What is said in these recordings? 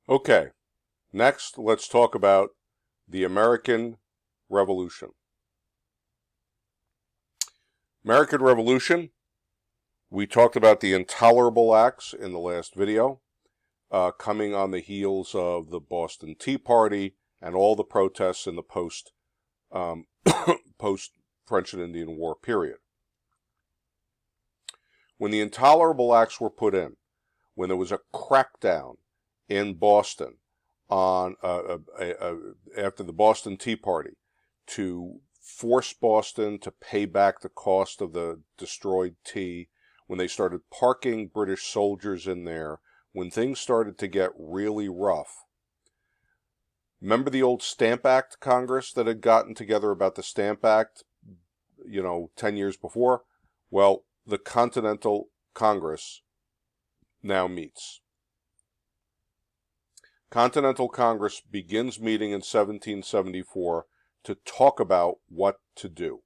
Okay, next let's talk about the American Revolution. American Revolution, we talked about the intolerable acts in the last video, coming on the heels of the Boston Tea Party and all the protests in the post-French and Indian War period. When the intolerable acts were put in, when there was a crackdown in Boston on after the Boston Tea Party to force Boston to pay back the cost of the destroyed tea, when they started parking British soldiers in there, when things started to get really rough. Remember the old Stamp Act Congress that had gotten together about the Stamp Act, 10 years before? Well, the Continental Congress now meets. Continental Congress begins meeting in 1774 to talk about what to do.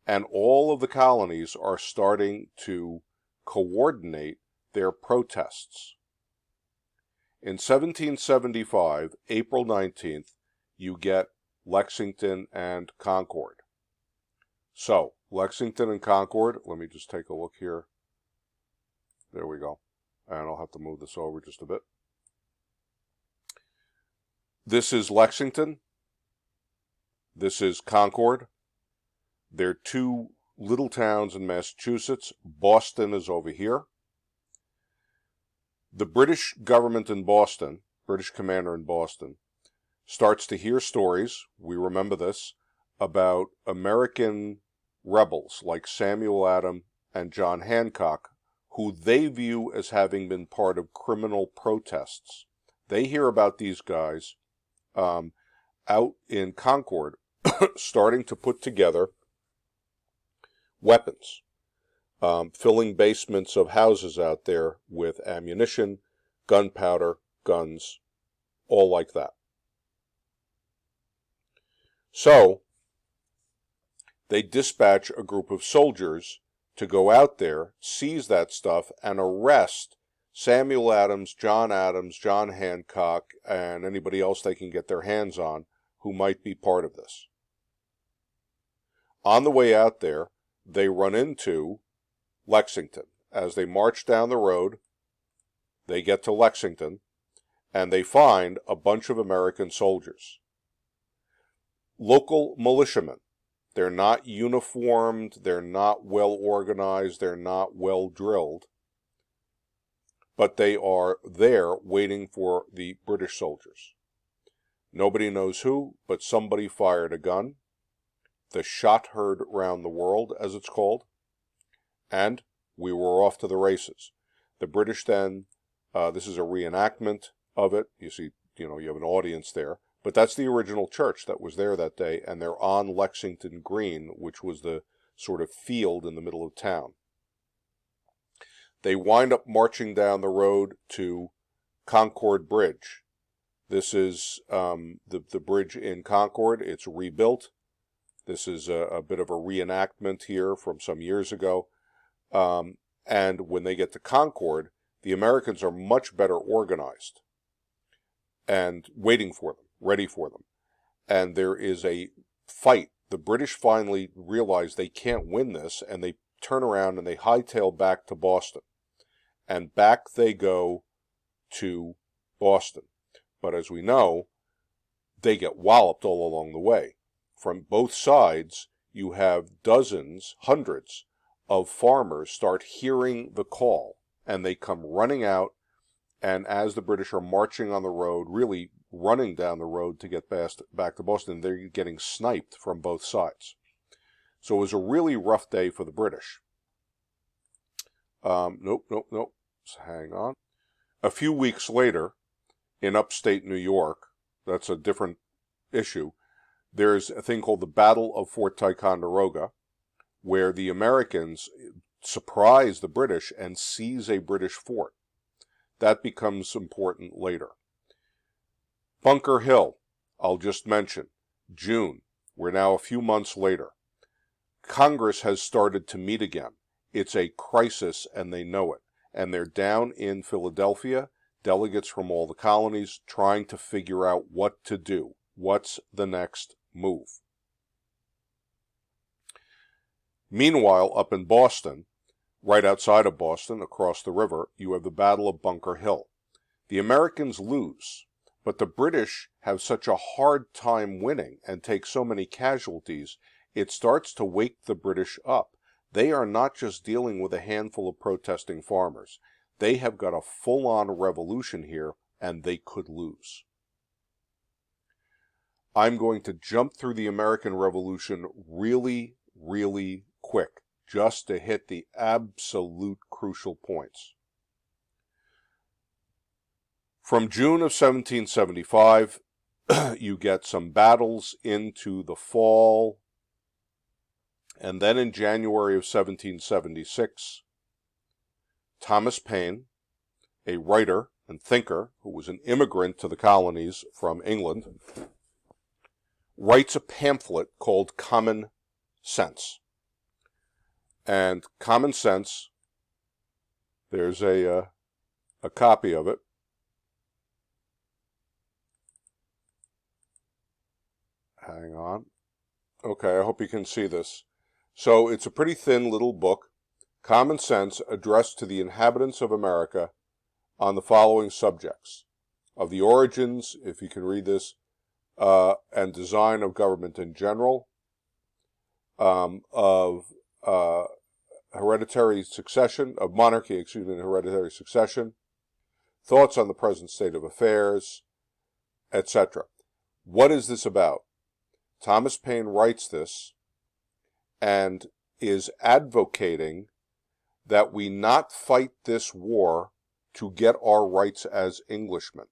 And all of the colonies are starting to coordinate their protests. In 1775, April 19th, you get Lexington and Concord. So, Lexington and Concord, let me just take a look here. There we go. And I'll have to move this over just a bit. This is Lexington. This is Concord. They're two little towns in Massachusetts. Boston is over here. The British government in Boston, British commander in Boston, starts to hear stories, we remember this, about American rebels like Samuel Adams and John Hancock, who they view as having been part of criminal protests. They hear about these guys out in Concord starting to put together weapons, filling basements of houses out there with ammunition, gunpowder, guns, all like that. So, they dispatch a group of soldiers to go out there, seize that stuff, and arrest Samuel Adams, John Hancock, and anybody else they can get their hands on who might be part of this. On the way out there, they run into Lexington. As they march down the road, they get to Lexington, and they find a bunch of American soldiers. Local militiamen. They're not uniformed, they're not well organized, they're not well drilled, but they are there waiting for the British soldiers. Nobody knows who, but somebody fired a gun. The shot heard round the world, as it's called, and we were off to the races. The British then, this is a reenactment of it. You see, you have an audience there. But that's the original church that was there that day, and they're on Lexington Green, which was the sort of field in the middle of town. They wind up marching down the road to Concord Bridge. This is the bridge in Concord. It's rebuilt. This is a bit of a reenactment here from some years ago. And when they get to Concord, the Americans are much better organized and waiting for them, ready for them. And there is a fight. The British finally realize they can't win this, and they turn around and they hightail back to Boston. And back they go to Boston. But as we know, they get walloped all along the way. From both sides, you have dozens, hundreds of farmers start hearing the call, and they come running out, and as the British are marching on the road, really running down the road to get back to Boston, they're getting sniped from both sides. So it was a really rough day for the British. Nope. So hang on. A few weeks later, in upstate New York, that's a different issue, there's a thing called the Battle of Fort Ticonderoga, where the Americans surprise the British and seize a British fort. That becomes important later. Bunker Hill, I'll just mention, June. We're now a few months later. Congress has started to meet again. It's a crisis, and they know it. And they're down in Philadelphia delegates from all the colonies trying to figure out what to do. What's the next move? Meanwhile, up in Boston, right outside of Boston, across the river, you have the Battle of Bunker Hill. The Americans lose, but the British have such a hard time winning and take so many casualties, it starts to wake the British up. They are not just dealing with a handful of protesting farmers. They have got a full-on revolution here, and they could lose. I'm going to jump through the American Revolution really, really quick, just to hit the absolute crucial points. From June of 1775, you get some battles into the fall, and then in January of 1776, Thomas Paine, a writer and thinker who was an immigrant to the colonies from England, writes a pamphlet called Common Sense. And Common Sense, there's a copy of it. Hang on. Okay, I hope you can see this. So it's a pretty thin little book, Common Sense, addressed to the inhabitants of America on the following subjects: of the origins, if you can read this, and design of government in general, of hereditary succession, of monarchy, and hereditary succession, thoughts on the present state of affairs, etc. What is this about? Thomas Paine writes this and is advocating that we not fight this war to get our rights as Englishmen.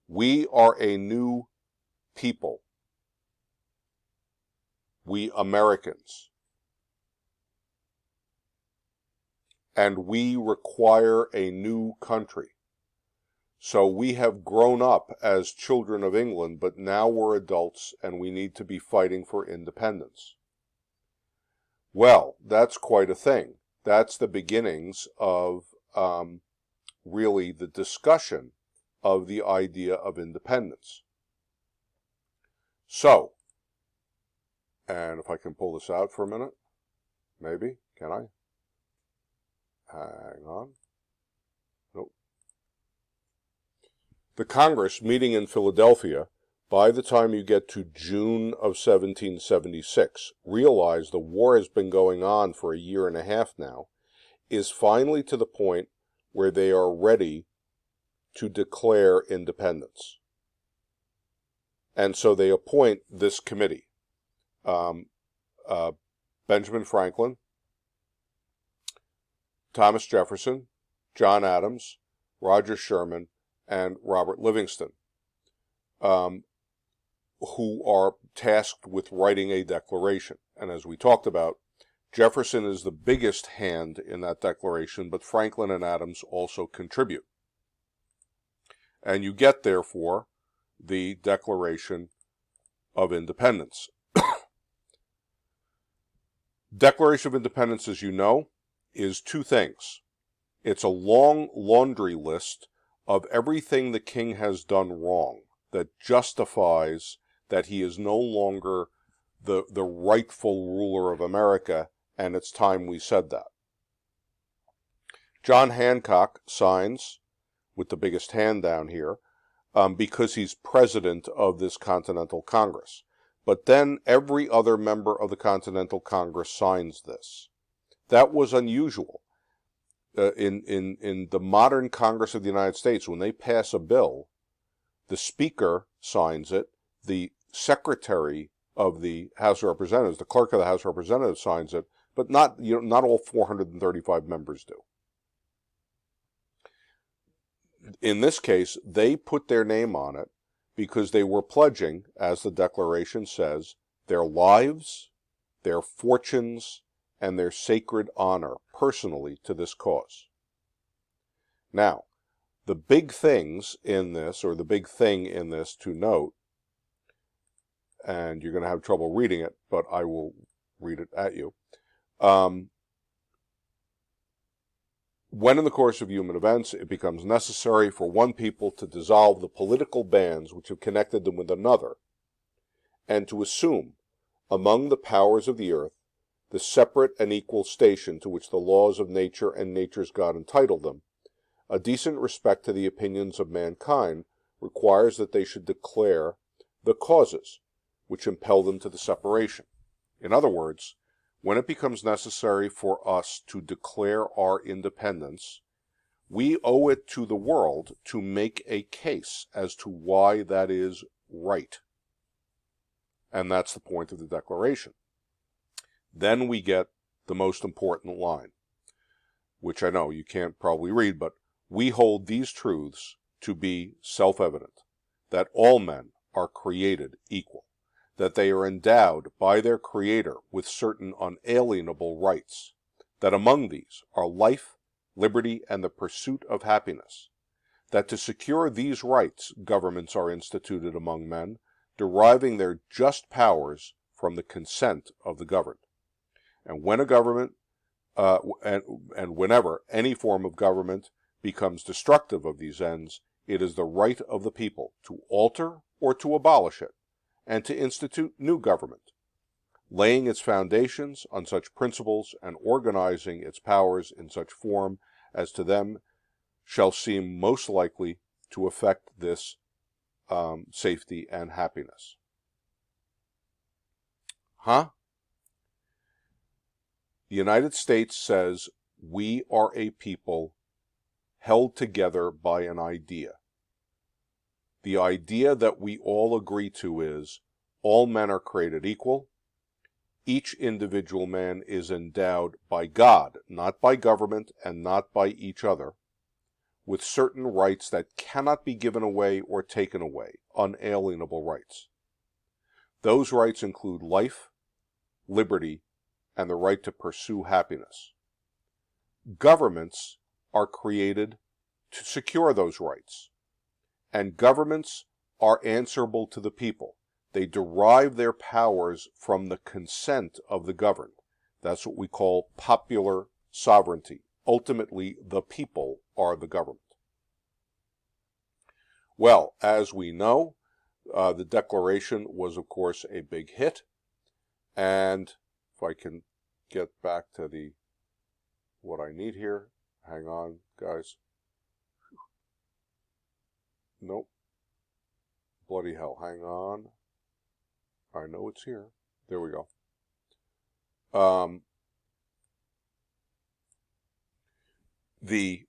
We are a new people. We Americans. And we require a new country. So we have grown up as children of England, but now we're adults and we need to be fighting for independence. Well, that's quite a thing. That's the beginnings of really the discussion of the idea of independence. So, and if I can pull this out for a minute, maybe, can I? Hang on. Nope. The Congress meeting in Philadelphia, by the time you get to June of 1776, realize the war has been going on for a year and a half now, is finally to the point where they are ready to declare independence. And so they appoint this committee. Benjamin Franklin, Thomas Jefferson, John Adams, Roger Sherman, and Robert Livingston, who are tasked with writing a declaration. And as we talked about, Jefferson is the biggest hand in that declaration, but Franklin and Adams also contribute. And you get, therefore, the Declaration of Independence. Declaration of Independence, as you know, is two things. It's a long laundry list of everything the king has done wrong that justifies that he is no longer the rightful ruler of America, and it's time we said that. John Hancock signs, with the biggest hand down here, because he's president of this Continental Congress. But then every other member of the Continental Congress signs this. That was unusual. In the modern Congress of the United States, when they pass a bill, the Speaker signs it, the Secretary of the House of Representatives, the Clerk of the House of Representatives signs it, but not all 435 members do. In this case, they put their name on it because they were pledging, as the Declaration says, their lives, their fortunes, and their sacred honor personally to this cause. Now, the big things in this, or the big thing in this to note, and you're going to have trouble reading it, but I will read it at you. when in the course of human events it becomes necessary for one people to dissolve the political bands which have connected them with another, and to assume, among the powers of the earth, the separate and equal station to which the laws of nature and nature's God entitle them, a decent respect to the opinions of mankind requires that they should declare the causes which impel them to the separation. In other words, when it becomes necessary for us to declare our independence, we owe it to the world to make a case as to why that is right. And that's the point of the Declaration. Then we get the most important line, which I know you can't probably read, but we hold these truths to be self-evident, that all men are created equal, that they are endowed by their Creator with certain unalienable rights, that among these are life, liberty, and the pursuit of happiness, that to secure these rights governments are instituted among men, deriving their just powers from the consent of the governed. And when a government, and whenever any form of government becomes destructive of these ends, it is the right of the people to alter or to abolish it, and to institute new government, laying its foundations on such principles and organizing its powers in such form as to them shall seem most likely to effect this safety and happiness. The United States says we are a people held together by an idea. The idea that we all agree to is all men are created equal. Each individual man is endowed by God, not by government and not by each other, with certain rights that cannot be given away or taken away, unalienable rights. Those rights include life, liberty, and the right to pursue happiness. Governments are created to secure those rights, and governments are answerable to the people. They derive their powers from the consent of the governed. That's what we call popular sovereignty. Ultimately, the people are the government. Well, as we know, the Declaration was, of course, a big hit. And if I can get back to what I need here. Hang on, guys. Nope. Bloody hell. Hang on. I know it's here. There we go. The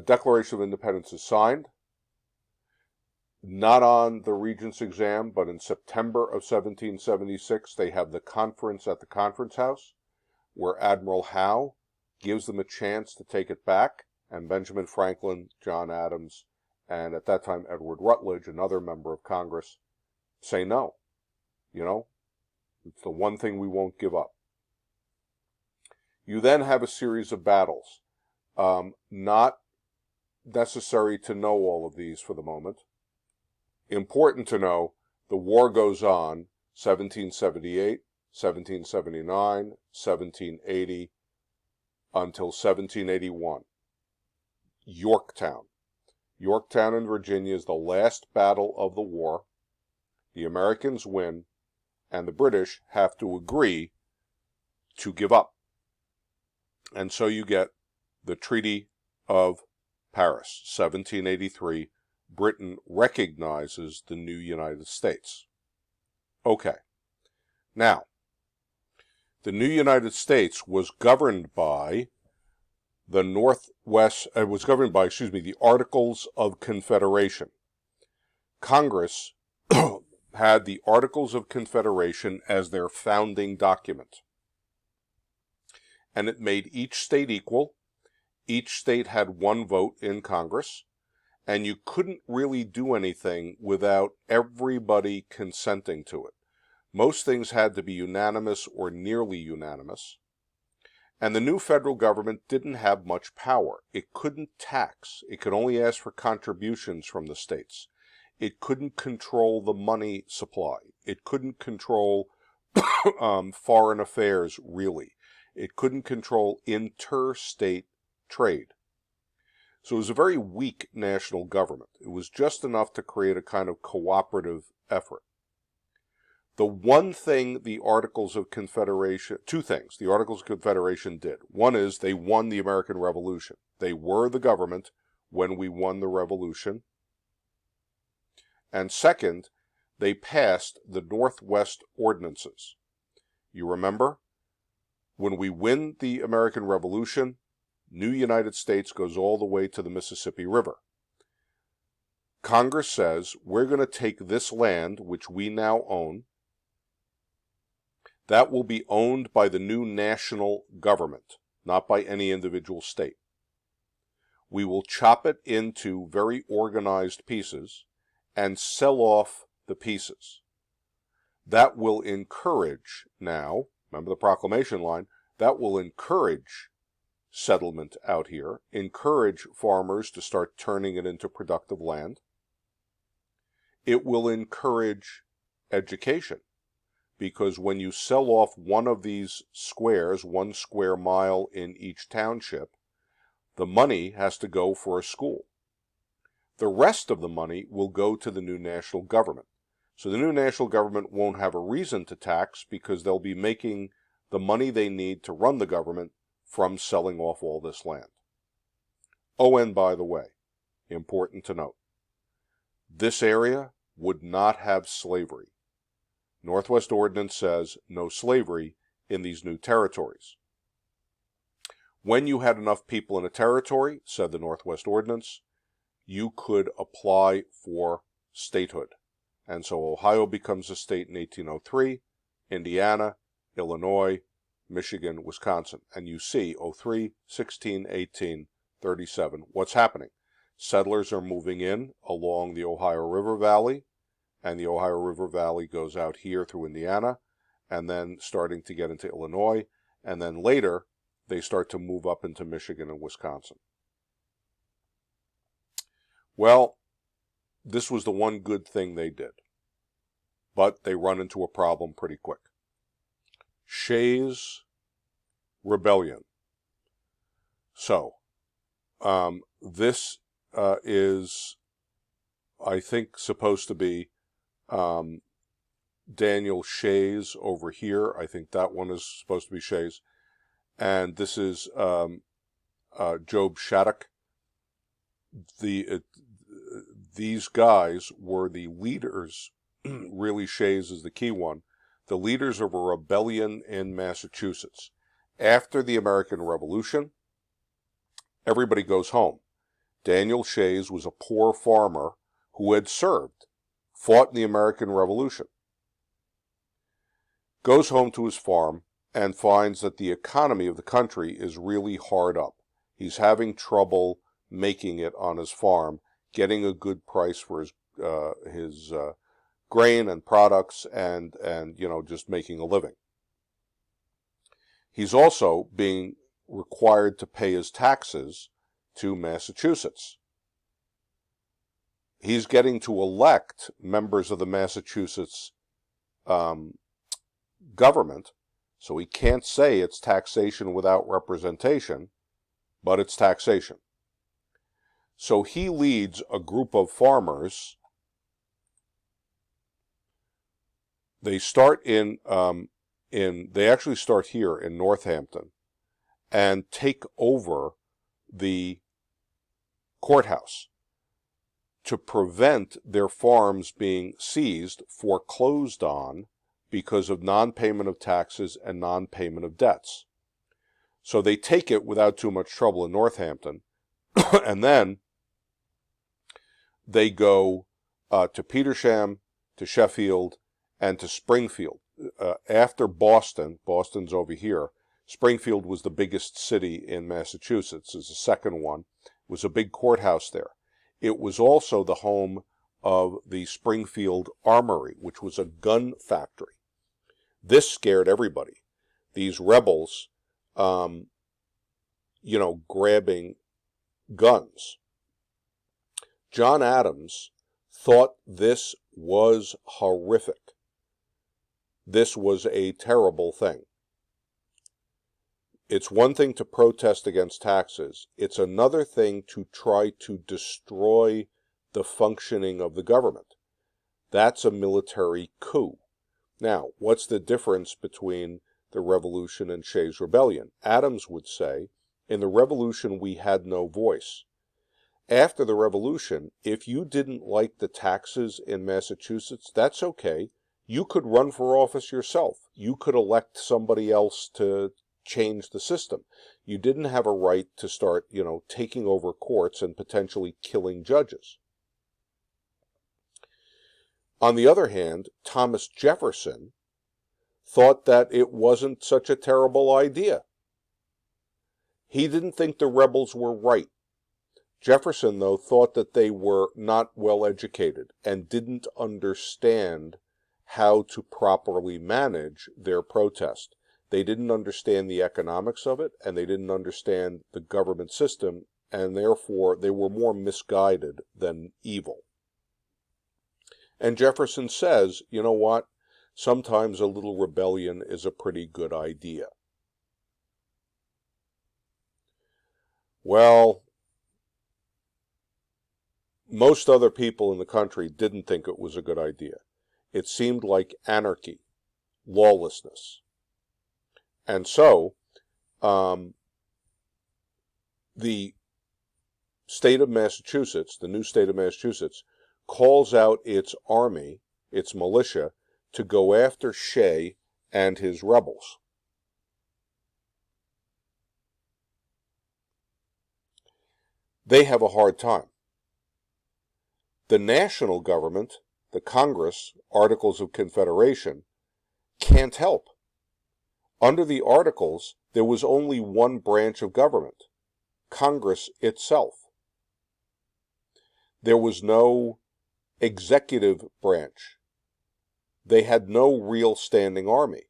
Declaration of Independence is signed, not on the Regents' exam, but in September of 1776, they have the conference at the Conference House, where Admiral Howe gives them a chance to take it back, and Benjamin Franklin, John Adams, and at that time Edward Rutledge, another member of Congress, say no. You know, it's the one thing we won't give up. You then have a series of battles. Not necessary to know all of these for the moment. Important to know, the war goes on 1778, 1779, 1780, until 1781. Yorktown. Yorktown in Virginia is the last battle of the war. The Americans win, and the British have to agree to give up. And so you get the Treaty of Paris, 1783. Britain recognizes the new United States. Okay. Now, the new United States was governed by the Articles of Confederation. Congress had the Articles of Confederation as their founding document. And it made each state equal. Each state had one vote in Congress, and you couldn't really do anything without everybody consenting to it. Most things had to be unanimous or nearly unanimous. And the new federal government didn't have much power. It couldn't tax. It could only ask for contributions from the states. It couldn't control the money supply. It couldn't control foreign affairs, really. It couldn't control interstate trade. So it was a very weak national government. It was just enough to create a kind of cooperative effort. The one thing the Articles of Confederation, two things the Articles of Confederation did. One is they won the American Revolution. They were the government when we won the Revolution. And second, they passed the Northwest Ordinances. You remember? When we win the American Revolution, new United States goes all the way to the Mississippi River. Congress says, we're going to take this land, which we now own, that will be owned by the new national government, not by any individual state. We will chop it into very organized pieces and sell off the pieces. That will encourage now, remember the proclamation line, that will encourage settlement out here, encourage farmers to start turning it into productive land. It will encourage education, because when you sell off one of these squares, 1 square mile in each township, the money has to go for a school. The rest of the money will go to the new national government. So the new national government won't have a reason to tax because they'll be making the money they need to run the government from selling off all this land. Oh, and by the way, important to note, this area would not have slavery. Northwest Ordinance says no slavery in these new territories. When you had enough people in a territory, said the Northwest Ordinance, you could apply for statehood. And so Ohio becomes a state in 1803, Indiana, Illinois, Michigan, Wisconsin. And you see 03, 16, 18, 37. What's happening? Settlers are moving in along the Ohio River Valley, and the Ohio River Valley goes out here through Indiana, and then starting to get into Illinois, and then later they start to move up into Michigan and Wisconsin. Well, this was the one good thing they did, but they run into a problem pretty quick. Shays' Rebellion. So, this is, I think, supposed to be Daniel Shays over here. I think that one is supposed to be Shays. And this is Job Shattuck. These guys were the leaders, really Shays is the key one, the leaders of a rebellion in Massachusetts. After the American Revolution, everybody goes home. Daniel Shays was a poor farmer who had served, fought in the American Revolution. Goes home to his farm and finds that the economy of the country is really hard up. He's having trouble making it on his farm, getting a good price for his grain and products, and just making a living. He's also being required to pay his taxes to Massachusetts. He's getting to elect members of the Massachusetts government, so he can't say it's taxation without representation, but it's taxation. So he leads a group of farmers. They start they actually start here in Northampton and take over the courthouse to prevent their farms being seized, foreclosed on, because of non-payment of taxes and non-payment of debts. So they take it without too much trouble in Northampton, and then they go to Petersham, to Sheffield, and to Springfield. After Boston's over here, Springfield was the biggest city in Massachusetts, is the second one. It was a big courthouse there. It was also the home of the Springfield Armory, which was a gun factory. This scared everybody. These rebels, grabbing guns. John Adams thought this was horrific. This was a terrible thing. It's one thing to protest against taxes. It's another thing to try to destroy the functioning of the government. That's a military coup. Now, what's the difference between the revolution and Shays' rebellion? Adams would say, in the revolution we had no voice. After the revolution, if you didn't like the taxes in Massachusetts, that's okay. You could run for office yourself. You could elect somebody else to change the system. You didn't have a right to start, taking over courts and potentially killing judges. On the other hand, Thomas Jefferson thought that it wasn't such a terrible idea. He didn't think the rebels were right. Jefferson, though, thought that they were not well educated and didn't understand how to properly manage their protest. They didn't understand the economics of it, and they didn't understand the government system, and therefore they were more misguided than evil. And Jefferson says, you know what? Sometimes a little rebellion is a pretty good idea. Well, most other people in the country didn't think it was a good idea. It seemed like anarchy, lawlessness. And so, the state of Massachusetts, the new state of Massachusetts, calls out its army, its militia, to go after Shay and his rebels. They have a hard time. The national government, the Congress, Articles of Confederation, can't help. Under the Articles, there was only one branch of government, Congress itself. There was no executive branch. They had no real standing army.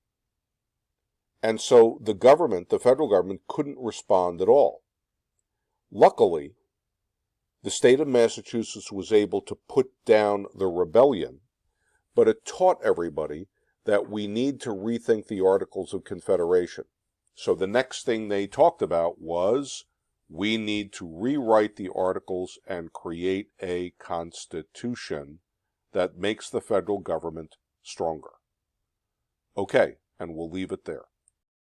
And so the government, the federal government, couldn't respond at all. Luckily, the state of Massachusetts was able to put down the rebellion, but it taught everybody that we need to rethink the Articles of Confederation. So the next thing they talked about was, we need to rewrite the Articles and create a constitution that makes the federal government stronger. Okay, and we'll leave it there.